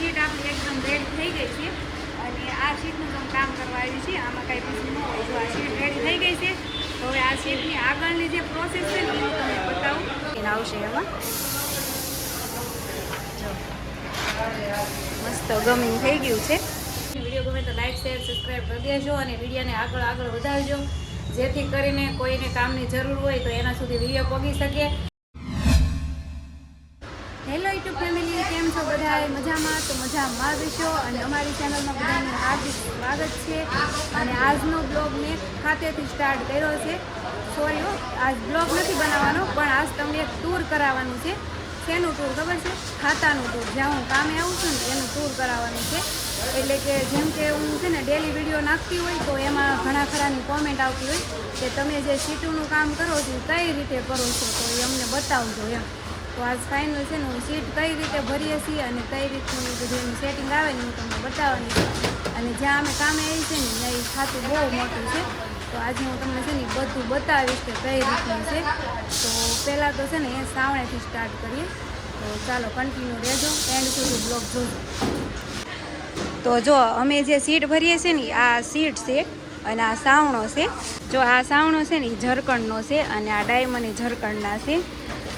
Seat આપણી એકદમ ready થઈ ગઈ છે અને આ સીટનું તમે કામ કરવા આવ્યું છે. આમાં કાંઈ પૂછવું ન હોય. જો આ સીટ રેડી થઈ ગઈ છે તો હવે આ સીટની આગળની જે પ્રોસેસ છે ને હું તમને બતાવું એને આવશે એમાં. જો મસ્ત ગમિંગ થઈ ગયું છે. વિડીયો ગમે તો લાઈક શેર સબસ્ક્રાઈબ કરી દેજો અને વિડીયોને આગળ વધારજો, જેથી કરીને કોઈને કામની જરૂર હોય તો એના સુધી વિડીયો પહોંચી શકે. હેલો યુટ્યુબ ફેમિલી, કેમ છો બધા? મજામાં? તો મજામાં રહેશો અને અમારી ચેનલમાં બધાનું હાર્દિક સ્વાગત છે. અને આજનો બ્લોગ મેં ખાતેથી સ્ટાર્ટ કર્યો છે. સોરી, આજ બ્લોગ નથી બનાવવાનો, પણ આજ તમને એક ટૂર કરાવવાનું છે. શેનું ટૂર ખબર છે? ખાતાનું ટૂર. જ્યાં હું કામે આવું છું ને એનું ટૂર કરાવવાનું છે. એટલે કે જેમ કે હું છે ને ડેલી વિડીયો નાખતી હોય તો એમાં ઘણા ખરાની કોમેન્ટ આવતી હોય કે તમે જે સીટોનું કામ કરો છો કઈ રીતે કરો છો, તો એ અમને બતાવજો એમ. તો આજ ફાઇનલ છે ને હું સીટ કઈ રીતે ભરીએ છીએ અને કઈ રીતનું બધું એનું સેટિંગ આવે ને હું તમને બતાવવાની છું. અને જ્યાં અમે કામે આવી છે ને ત્યાં એ ખાતું બહુ મોટું છે, તો આજે હું તમને છે ને બધું બતાવીશ કે કઈ રીતનું છે. તો પહેલાં તો છે ને એ સાવણેથી સ્ટાર્ટ કરીએ. તો ચાલો કન્ટિન્યુ રહેજો, એન્ડ સુધી બ્લોગ જોજો. તો જો અમે જે સીટ ભરીએ છીએ ને આ સીટ છે અને આ સાવણો છે. જો આ સાવણો છે ને એ ઝરકણનો છે અને આ ડાયમંડ એ ઝરકણના છે.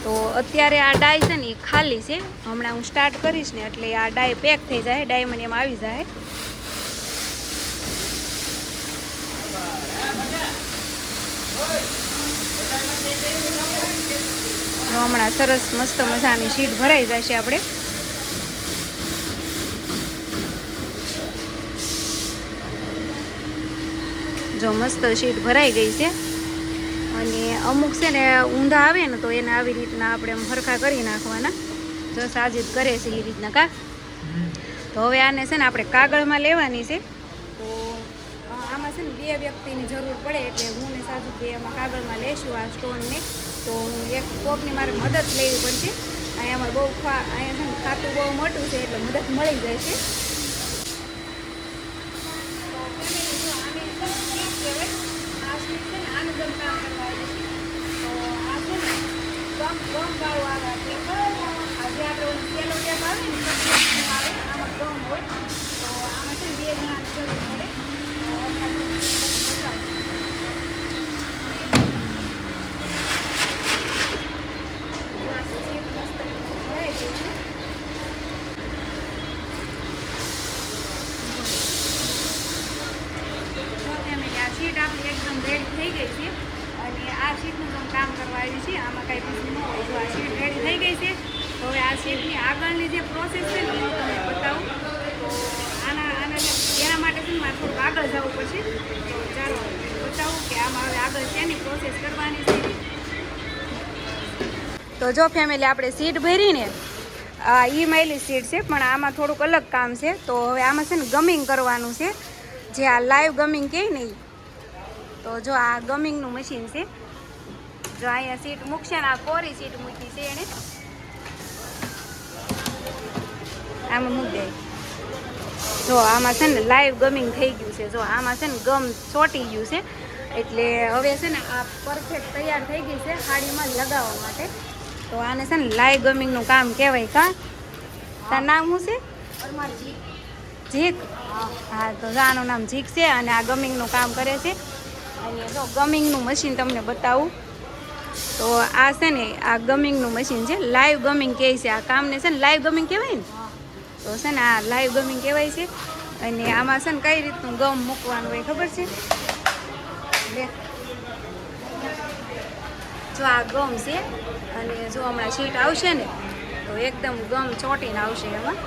તો અત્યારે આ ડાય છે ને એ ખાલી છે. હમણાં હું સ્ટાર્ટ કરીશ ને એટલે આ ડાય પેક થઈ જાય, ડાયમંડ એમાં આવી જાય. હમણાં સરસ મસ્ત મજાની સીટ ભરાઈ જશે આપણે. જો મસ્ત સીટ ભરાઈ ગઈ છે અને અમુક છે ને ઊંધા આવે ને તો એને આવી રીતના આપણે આમ હરખા કરી નાખવાના. જો સાજીદ કરે છે એ રીતના કા. તો હવે આને છે ને આપણે કાગળમાં લેવાની છે. તો આમાં છે ને બે વ્યક્તિની જરૂર પડે એટલે હું ને સાજીદ બે એમાં કાગળમાં લઈશું આ સ્ટોનને. તો હું એક કોકની મારે મદદ લેવી પડશે. અહીંયામાં બહુ અહીંયા છે ને ખાતું બહુ મોટું છે એટલે મદદ મળી જાય છે. સીટ આપણી એકદમ રેડી થઈ ગઈ છે અને આ સીટનું તમે કામ કરવા આવ્યું છે. આમાં કાંઈ પૂછવું ન હોય. જો આ સીટ રેડી થઈ ગઈ છે તો હવે આ સીટની આગળની જે પ્રોસેસ છે ને હું તમને બતાવું. તો એના માટે છે ને મારે થોડુંક આગળ જવું પડશે. તો ચાલો બતાવું કે આમાં હવે આગળ શેની પ્રોસેસ કરવાની છે. તો જો ફેમિલી, આપણે સીટ ભરીને આ ઈ સીટ છે, પણ આમાં થોડુંક અલગ કામ છે. તો હવે આમાં છે ને ગમિંગ કરવાનું છે, જે આ લાઈવ ગમિંગ કહે ને. તો જો આ ગમિંગનું મશીન છે. જો અહીંયા સીટ મૂકશે ને આ કોરી સીટ મૂકી છે એને આમાં મૂકી દે. જો આમાં છે ને લાઈવ ગમિંગ થઈ ગયું છે. જો આમાં છે ને ગમ ચોંટી ગયું છે એટલે હવે છે ને આ પરફેક્ટ તૈયાર થઈ ગઈ છે સાડીમાં લગાવવા માટે. તો આને છે ને લાઈવ ગમિંગનું કામ કહેવાય કા. તારું નામ શું છે? જીક. હા, તો આનું નામ જીક છે અને આ ગમિંગનું કામ કરે છે. અને જો ગમિંગનું મશીન તમને બતાવું. તો આ છે ને આ ગમિંગનું મશીન છે, લાઈવ ગમિંગ કહે છે. આ કામને છે ને લાઈવ ગમિંગ કહેવાય ને. તો છે ને આ લાઈવ ગમિંગ કહેવાય છે. અને આમાં છે ને કઈ રીતનું ગમ મૂકવાનું હોય ખબર છે? જો આ ગમ છે અને જો હમણાં સીટ આવશે ને તો એકદમ ગમ ચોંટીને આવશે એમાં.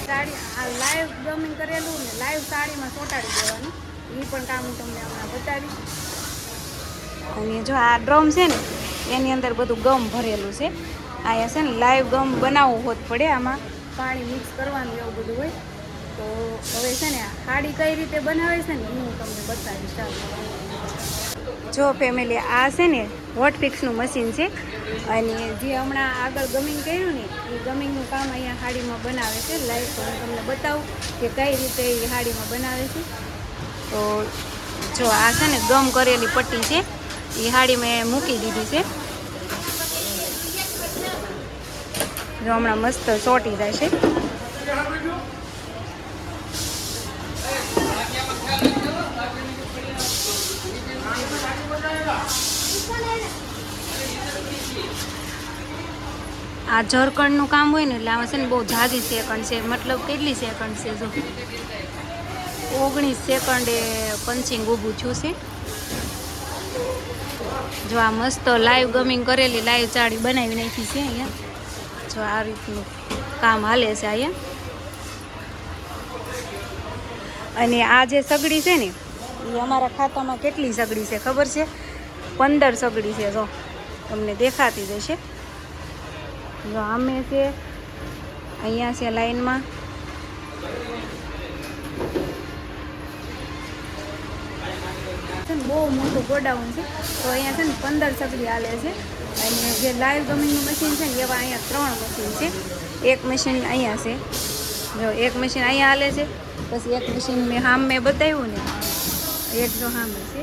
સાડી આ લાઈવ ગમિંગ કરેલું ને લાઈવ સાડીમાં ચોંટાડી દેવાનું, એ પણ કામ હું તમને હમણાં બતાવીશ. અને જો આ ડ્રમ છે ને એની અંદર બધું ગમ ભરેલું છે. અહીંયા છે ને લાઈવ ગમ બનાવવું હોત પડે, આમાં પાણી મિક્સ કરવાનું એવું બધું હોય. તો હવે છે ને સાડી કઈ રીતે બનાવે છે ને હું તમને બતાવીશ. જો ફેમિલી, આ છે ને હોટફિક્સનું મશીન છે અને જે હમણાં આગળ ગમિંગ કર્યું ને એ ગમિંગનું કામ અહીંયા સાડીમાં બનાવે છે. લાઈવ તો હું તમને બતાવું કે કઈ રીતે એ સાડીમાં બનાવે છે. તો જો આ છે ને ગમ કરેલી પટ્ટી છે, એ સાડી મેં મૂકી દીધી છે. જો હમણાં મસ્ત ચોટી જાય છે. આ ઝરકણનું કામ હોય ને એટલે આમાં છે ને બહુ ઝાઝી સેકન્ડ છે, મતલબ કેટલી સેકન્ડ છે, જો 19 સેકન્ડે પંચિંગ ઊભું થયું છે. જો આ મસ્ત લાઈવ ગમિંગ કરેલી લાઈવ ચાળી બનાવી નાખી છે અહીંયા. જો આ રીતનું કામ હાલે છે અહીંયા. અને આ જે સગડી છે ને એ અમારા ખાતામાં કેટલી સગડી છે ખબર છે? 15 સગડી છે. જો તમને દેખાતી જ હશે. જો આમે છે, અહીંયા છે લાઈનમાં. બહુ મોટું ગોડાઉન છે, તો અહીંયા છે ને 15 સગડી હાલે છે. અને જે લાઈવ ગમિંગનું મશીન છે ને એવા અહીંયા 3 મશીન છે. એક મશીન અહીંયા છે, જો એક મશીન અહીંયા હાલે છે. પછી એક મશીન મેં સામે બતાવ્યું ને, એક જો સામે છે.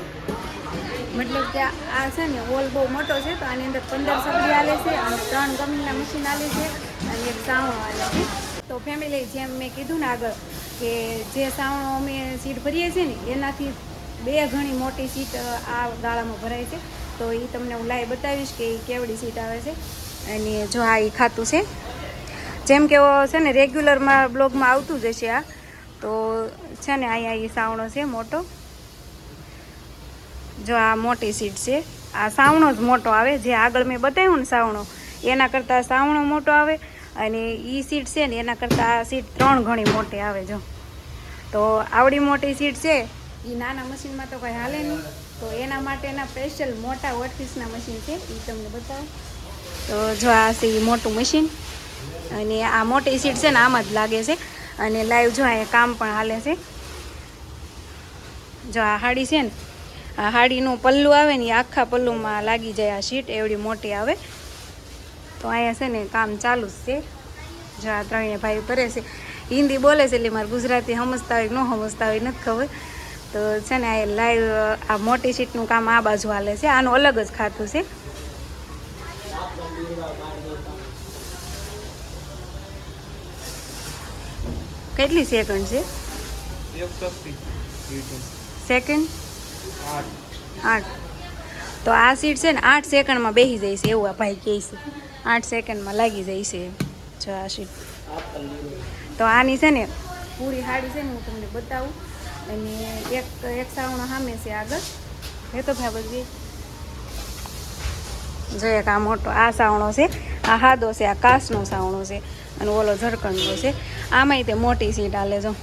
મતલબ કે આ છે ને હોલ બહુ મોટો છે, તો આની અંદર 15 સગડી હાલે છે અને 3 ગમિંગના મશીન હાલે છે અને એક સાવણો હાલે છે. તો ફેમિલી, જેમ મેં કીધું ને આગળ કે જે સાવણો અમે સીટ ભરીએ છીએ ને એનાથી 2 ગણી મોટી સીટ આ ગાળામાં ભરાય છે. તો એ તમને હું લાઈવ બતાવીશ કે એ કેવડી સીટ આવે છે. અને જો આ એ ખાતું છે, જેમ કે છે ને રેગ્યુલરમાં બ્લોગમાં આવતું જ હશે. આ તો છે ને અહીંયા એ સાવણો છે મોટો. જો આ મોટી સીટ છે. આ સાવણો જ મોટો આવે, જે આગળ મેં બતાવ્યું ને સાવણો એના કરતાં સાવણો મોટો આવે. અને એ સીટ છે ને એના કરતાં આ સીટ 3 ગણી મોટી આવે. જો તો આવડી મોટી સીટ છે એ નાના મશીનમાં તો કંઈ હાલે નહીં, તો એના માટેના સ્પેશિયલ મોટા વર્કપીસના મશીન છે, એ તમને બતાવો. તો જો આ છે એ મોટું મશીન. અને આ મોટી સીટ છે ને આમાં જ લાગે છે. અને લાઈવ જો અહીંયા કામ પણ હાલે છે. જો આ હાડી છે ને, આ હાડીનું પલ્લું આવે ને એ આખા પલ્લુમાં લાગી જાય. આ સીટ એવડી મોટી આવે. તો અહીંયા છે ને કામ ચાલુ જ છે. જો આ 3 ભાઈ કરે છે. હિન્દી બોલે છે એટલે મારે ગુજરાતી સમજતા હોય ન સમજતા હોય નથી ખબર. તો છે ને આ લાઈવ આ મોટી સીટનું કામ આ બાજુ હાલે છે. આનું અલગ જ ખાતું છે. કેટલી સેકન્ડ છે? સેકન્ડ 8. તો આ સીટ છે ને 8 સેકન્ડમાં બેસી જાય છે એવું આ ભાઈ કહે છે. 8 સેકન્ડમાં લાગી જાય છે. જો આ સીટ. તો આની છે ને પૂરી હાડી છે ને હું તમને બતાવું. અને એક સાવણો સામે છે આગળ. એ તો ભાઈ બધી જો એક આ મોટો આ સાવણો છે. આ હાદો છે, આ કાચનો સાવણો છે. અને ઓલો ઝરકણનો છે. આમાંય તે મોટી સીટ હાલે. જો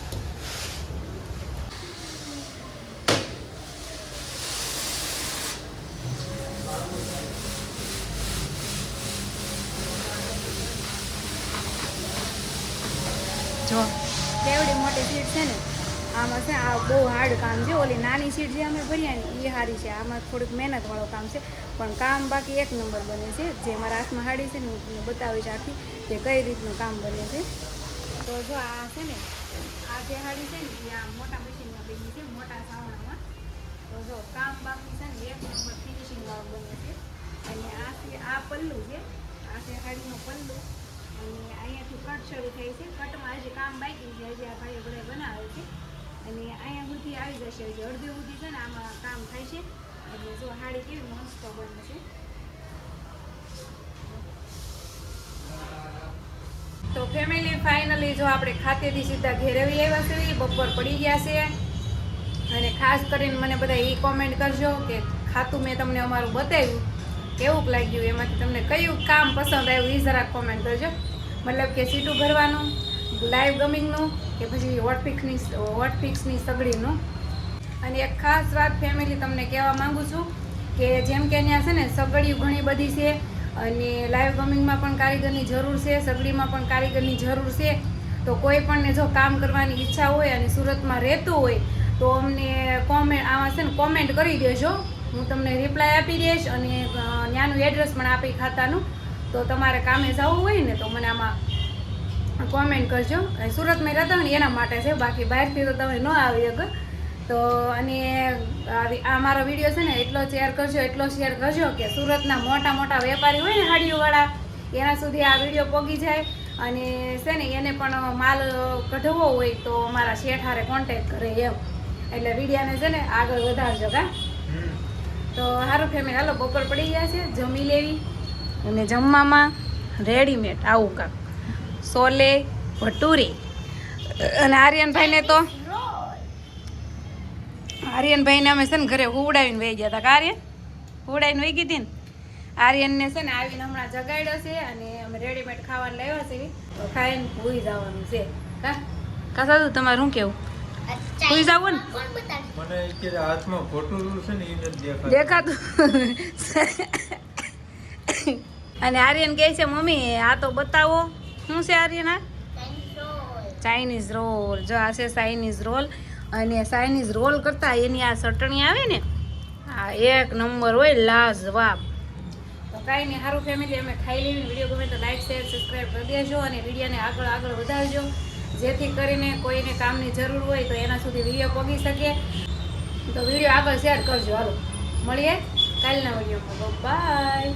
જો કેવડી મોટી સીટ છે ને. આમાં છે આ બહુ હાર્ડ કામ છે. ઓલી નાની સીટ જે અમે ભર્યા ને એ સારી છે. આમાં થોડુંક મહેનતવાળું કામ છે, પણ કામ બાકી 1 નંબર બને છે. જે મારા હાથમાં હાડી છે ને હું તમને બતાવીશ આખી કે કઈ રીતનું કામ બને છે. તો જો આ છે ને આ જે હાડી છે ને એ આ મોટા મશીનમાં બની છે, મોટા સાવણામાં. તો જો કામ બાકી છે ને 1 નંબર ફિનિશિંગ વાળું બને છે. અને આ પલ્લું છે. આ છે હાડીનું પલ્લું. અને અહીંયાથી કટ શરૂ થઈ છે. કટમાં હજી કામ બાકી છે, હજી આ ભાઈઓ બધા બનાવે છે. અને અહીંયા સુધી આવી જશે. હજી અડધી સુધી છે ને આમાં કામ થાય છે. એટલે જો હાડી કેવી મસ્ત બને છે. તો ફેમિલી, ફાઇનલી જો આપણે ખાતેથી સીધા ઘેર આવી આવ્યા છીએ. બપોર પડી ગયા છે. અને ખાસ કરીને મને બધા એ કોમેન્ટ કરજો કે ખાતું મેં તમને અમારું બતાવ્યું કેવું લાગ્યું, એમાંથી તમને કયું કામ પસંદ આવ્યું એ જરાક કોમેન્ટ કરજો. મતલબ કે સીટું ભરવાનું, લાઈવ ગમિંગનું, કે પછી હોટફિક્સની સગડીનું. અને એક ખાસ વાત ફેમિલી તમને કહેવા માગું છું કે જેમ કે અહીંયા છે ને સગડીઓ ઘણી બધી છે. અને લાઈવ ગમિંગમાં પણ કારીગરની જરૂર છે, સગડીમાં પણ કારીગરની જરૂર છે. તો કોઈ પણને જો કામ કરવાની ઈચ્છા હોય અને સુરતમાં રહેતું હોય તો અમને આમાં છે ને કોમેન્ટ કરી દેજો. હું તમને રિપ્લાય આપી દઈશ અને ત્યાંનું એડ્રેસ પણ આપી ખાતાનું. તો તમારે કામે જવું હોય ને તો મને આમાં કોમેન્ટ કરજો. સુરતમાં રહેતા હોય ને એના માટે છે, બાકી બહારથી તો તમે ન આવી શકો. તો અને આ મારો વિડીયો છે ને એટલો શેર કરજો કે સુરતના મોટા મોટા વેપારી હોય ને હાડીઓવાળા એના સુધી આ વિડીયો પહોંચી જાય અને છે ને એને પણ માલ કઢવો હોય તો અમારા શેઠ હારે કોન્ટેક્ટ કરે એમ એટલે વિડીયાને છે ને આગળ વધારજો કા તો સારું ફેમિલી હાલો બપોર પડી ગયા છે જમી લેવી અને જમવામાં રેડીમેડ આવું કાંક સોલે ભટુરી અને આર્યનભાઈને તો આર્યનભાઈને અમે છે ને ઘરે હુવડાવીને વહી ગયા હતા આર્યન હુવડાવીને વહી ગઈ હતી ને આર્યનને છે ને આવીને હમણાં જગાડ્યો છે અને અમે રેડીમેડ ખાવાનું લાવ્યા છે તો ખાઈને ભૂઈ જવાનું છે કા સાધુ તમારે શું કેવું ભૂઈ જવું ને મને અત્યારે હાથમાં ફોટો છે ને એ નથી દેખાતું અને આર્યન કહે છે મમ્મી આ તો બતાવો શું છે આર્યન આ ચાઇનીઝ રોલ જો આ છે ચાઇનીઝ રોલ અને ચાઇનીઝ રોલ કરતાં એની આ ચટણી આવે ને આ એક નંબર હોય લાજવાબ તો કાંઈ નહીં સારું ફેમિલી અમે ખાઈ લેવી વિડીયો ગમે તો લાઈક શેર સબસ્ક્રાઈબ કરી દેજો અને વિડીયોને આગળ વધારજો જેથી કરીને કોઈને કામની જરૂર હોય તો એના સુધી વિડીયો પહોંચી શકે તો વિડીયો આગળ શેર કરજો હાલો મળીએ કાલના વિડીયોમાં બાય